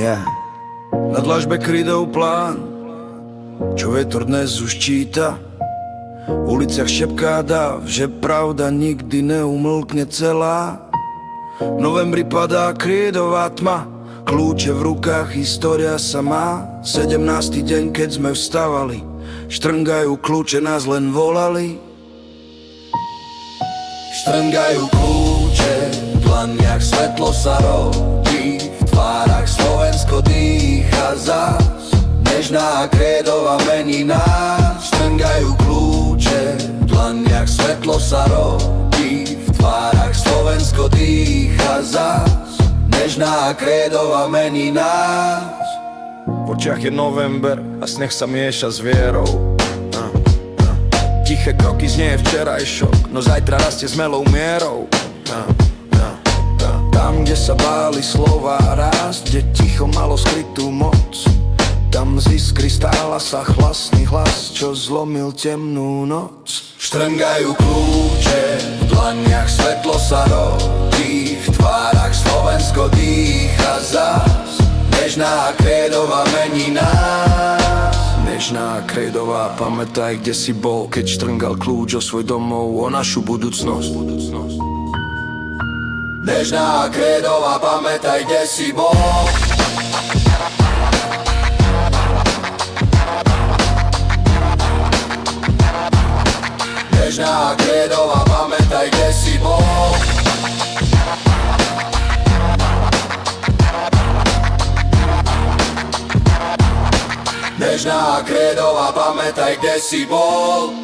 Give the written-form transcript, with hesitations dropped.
Yeah. Na dlažbe kryjov plán, čo vetor dnes už číta. V uliciach šepká dáv, že pravda nikdy neumlkne celá. V novembri padá kryjová tma, kľúče v rukách, história sa má. 17. deň, keď sme vstávali, štrngajú kľúče, nás len volali. Štrngajú kľúče, v dlaniach svetlo sa rodí, v tvárach Slovensko dýcha zás. Nežná krédová mení nás. Štrngajú kľúče, v dlaniach svetlo sa rodí, v tvárach Slovensko dýcha zás. Nežná krédová mení nás. V očiach je november a sneh sa mieša s vierou. Tiché kroky znie včerajšok, no zajtra rastie s melou mierou. Tam, kde sa báli slova rásť, kde ticho malo skrytú moc, tam z iskry stála sa hlasný hlas, čo zlomil temnú noc. Štrngajú kľúče, v dlaniach svetlo sa rodí, v tvárach Slovensko dýcha zás. Nežná krédová mení nás. Nežná krédová, pamätaj, kde si bol, keď štrngal kľúč o svoj domov, o našu budúcnosť. Nežná krédová, pamätaj, kde si bol. Nežná krédová, pamätaj, kde si bol. Nežná krédová, pamätaj, kde si bol.